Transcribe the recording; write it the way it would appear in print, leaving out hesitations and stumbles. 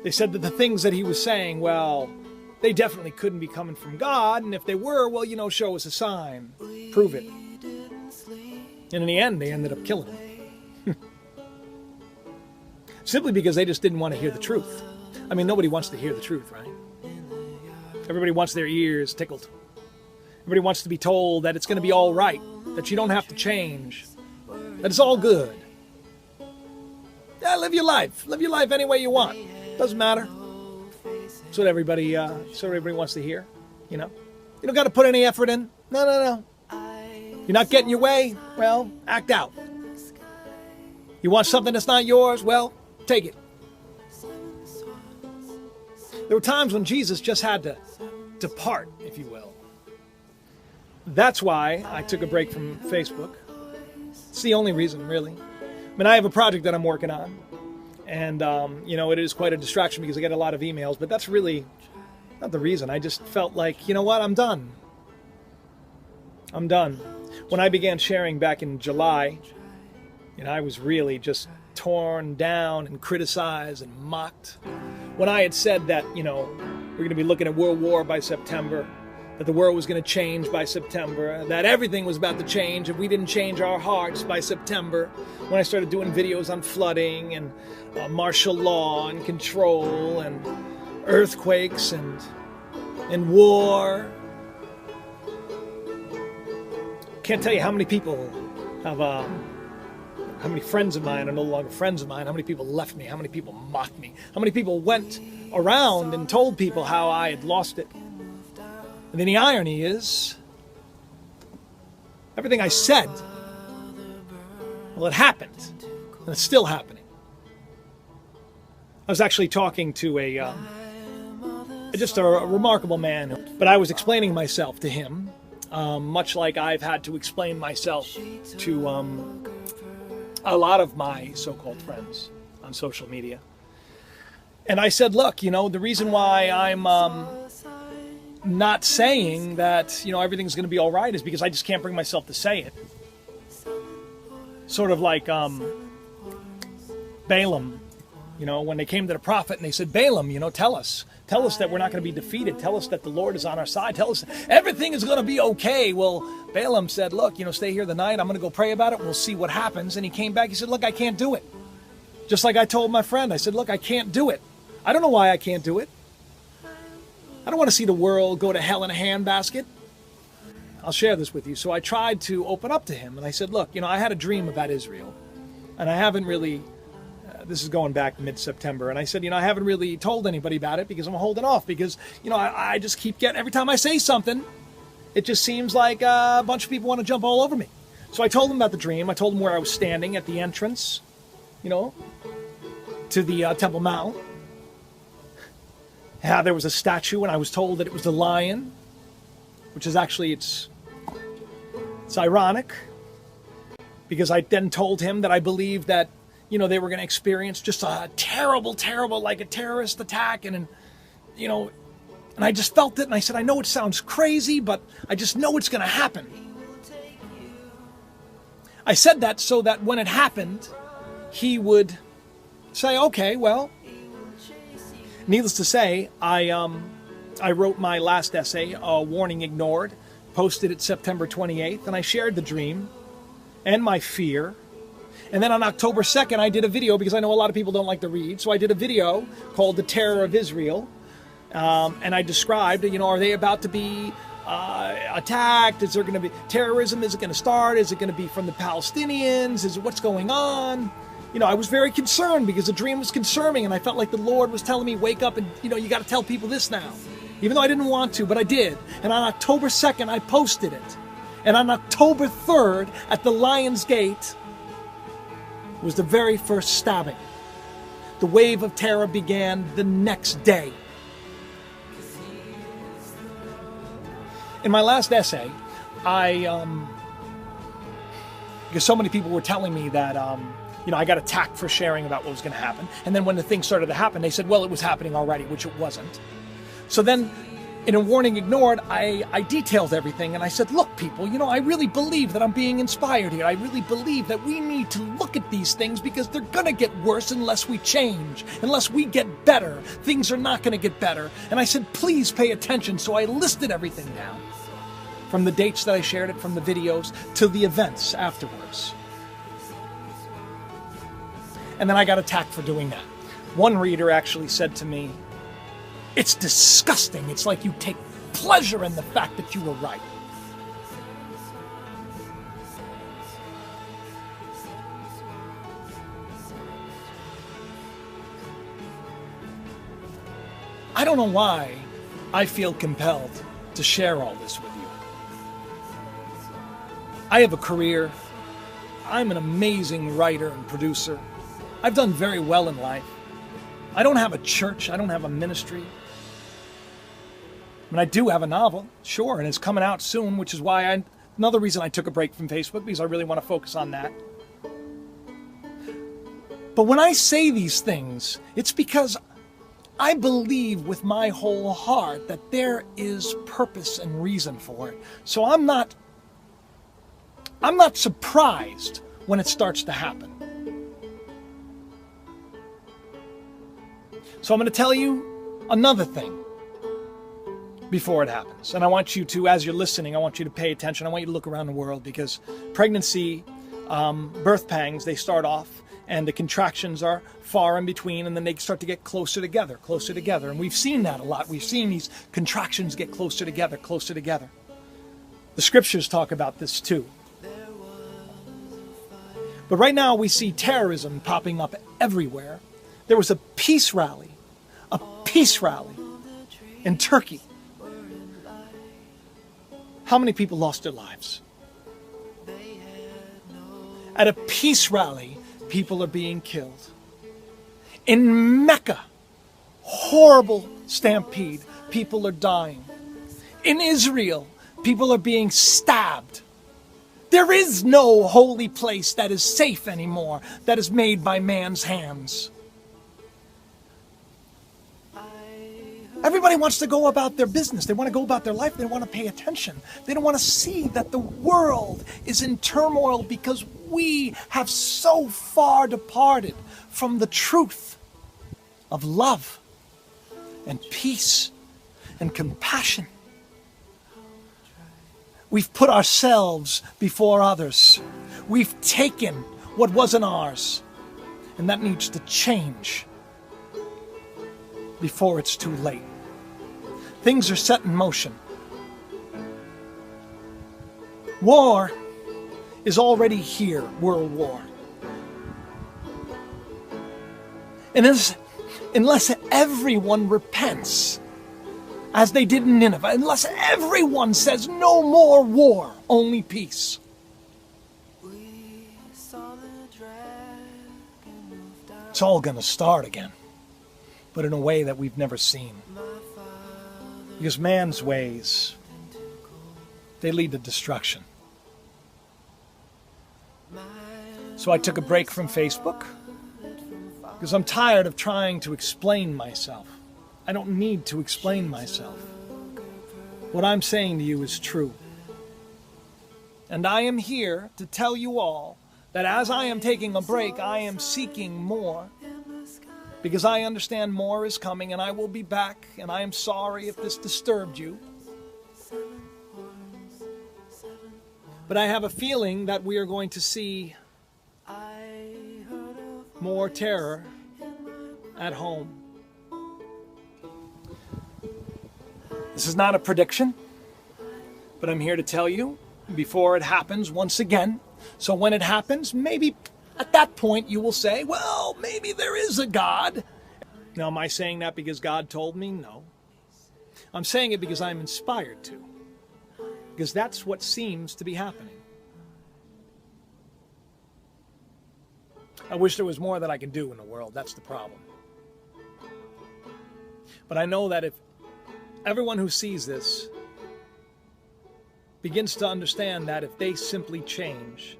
They said that the things that he was saying, well, they definitely couldn't be coming from God, and if they were, well, show us a sign. Prove it. And in the end, they ended up killing him. Simply because they just didn't want to hear the truth. I mean, nobody wants to hear the truth, right? Everybody wants their ears tickled. Everybody wants to be told that it's going to be all right, that you don't have to change, that it's all good. Yeah, live your life. Live your life any way you want. Doesn't matter. That's what everybody wants to hear. You don't got to put any effort in. No. You're not getting your way? Well, act out. You want something that's not yours? Well, take it. There were times when Jesus just had to depart, if you will. That's why I took a break from Facebook. It's the only reason, really. I mean, I have a project that I'm working on. And, it is quite a distraction because I get a lot of emails. But that's really not the reason. I just felt like, you know what? I'm done. I'm done. When I began sharing back in July, I was really just torn down and criticized and mocked. When I had said that, we're going to be looking at World War by September, that the world was going to change by September, that everything was about to change if we didn't change our hearts by September. When I started doing videos on flooding and martial law and control and earthquakes and war. Can't tell you how many people have, how many friends of mine are no longer friends of mine, how many people left me, how many people mocked me, how many people went around and told people how I had lost it. And then the irony is, everything I said, well, it happened, and it's still happening. I was actually talking to just a remarkable man, but I was explaining myself to him, much like I've had to explain myself to a lot of my so-called friends on social media. And I said, look, the reason why I'm not saying that, everything's going to be all right is because I just can't bring myself to say it. Sort of like Balaam, when they came to the prophet and they said, Balaam, tell us that we're not going to be defeated. Tell us that the Lord is on our side. Tell us everything is going to be okay. Well, Balaam said, look, stay here the night. I'm going to go pray about it. We'll see what happens. And he came back. He said, look, I can't do it. Just like I told my friend. I said, look, I can't do it. I don't know why I can't do it. I don't want to see the world go to hell in a handbasket. I'll share this with you. So I tried to open up to him. And I said, look, I had a dream about Israel. And I haven't really... this is going back mid-September. And I said, I haven't really told anybody about it because I'm holding off. Because, I just keep getting... Every time I say something, it just seems like a bunch of people want to jump all over me. So I told him about the dream. I told him where I was standing at the entrance, to the Temple Mount. How there was a statue, and I was told that it was the lion, which is actually, it's ironic. Because I then told him that I believed that they were going to experience just a terrible, like a terrorist attack. And I just felt it. And I said, I know it sounds crazy, but I just know it's going to happen. I said that so that when it happened, he would say, okay, well, needless to say, I wrote my last essay, Warning Ignored, posted it September 28th, and I shared the dream and my fear. And then on October 2nd, I did a video, because I know a lot of people don't like to read, so I did a video called The Terror of Israel. And I described, are they about to be attacked? Is there going to be terrorism? Is it going to start? Is it going to be from the Palestinians? Is it what's going on? I was very concerned because the dream was concerning, and I felt like the Lord was telling me, wake up and, you got to tell people this now. Even though I didn't want to, but I did. And on October 2nd, I posted it. And on October 3rd, at the Lion's Gate, was the very first stabbing. The wave of terror began the next day. In my last essay, because so many people were telling me that, I got attacked for sharing about what was going to happen. And then when the thing started to happen, they said, well, it was happening already, which it wasn't. So then In a warning ignored, I detailed everything and I said, look, people, I really believe that I'm being inspired here. I really believe that we need to look at these things because they're going to get worse unless we change, unless we get better. Things are not going to get better. And I said, please pay attention. So I listed everything down, from the dates that I shared it, from the videos, to the events afterwards. And then I got attacked for doing that. One reader actually said to me, it's disgusting. It's like you take pleasure in the fact that you were right. I don't know why I feel compelled to share all this with you. I have a career. I'm an amazing writer and producer. I've done very well in life. I don't have a church. I don't have a ministry. I mean, I do have a novel, sure, and it's coming out soon, which is why another reason I took a break from Facebook, because I really want to focus on that. But when I say these things, it's because I believe with my whole heart that there is purpose and reason for it. So I'm not surprised when it starts to happen. So I'm going to tell you another thing before it happens. And I want you to, as you're listening, I want you to pay attention. I want you to look around the world, because pregnancy, birth pangs, they start off and the contractions are far in between, and then they start to get closer together. And we've seen that a lot. We've seen these contractions get closer together. The scriptures talk about this too. But right now we see terrorism popping up everywhere. There was a peace rally in Turkey. How many people lost their lives? At a peace rally, people are being killed. In Mecca, horrible stampede, people are dying. In Israel, people are being stabbed. There is no holy place that is safe anymore, that is made by man's hands. Everybody wants to go about their business. They want to go about their life. They want to pay attention. They don't want to see that the world is in turmoil because we have so far departed from the truth of love and peace and compassion. We've put ourselves before others. We've taken what wasn't ours, and that needs to change before it's too late. Things are set in motion. War is already here, world war. And unless everyone repents, as they did in Nineveh, unless everyone says no more war, only peace, it's all going to start again, but in a way that we've never seen. Because man's ways, they lead to destruction. So I took a break from Facebook because I'm tired of trying to explain myself. I don't need to explain myself. What I'm saying to you is true. And I am here to tell you all that as I am taking a break, I am seeking more. Because I understand more is coming, and I will be back, and I am sorry if this disturbed you. But I have a feeling that we are going to see more terror at home. This is not a prediction, but I'm here to tell you before it happens once again. So when it happens, maybe at that point you will say, well, maybe there is a God. Now, am I saying that because God told me? No. I'm saying it because I'm inspired to. Because that's what seems to be happening. I wish there was more that I can do in the world. That's the problem. But I know that if everyone who sees this begins to understand that if they simply change,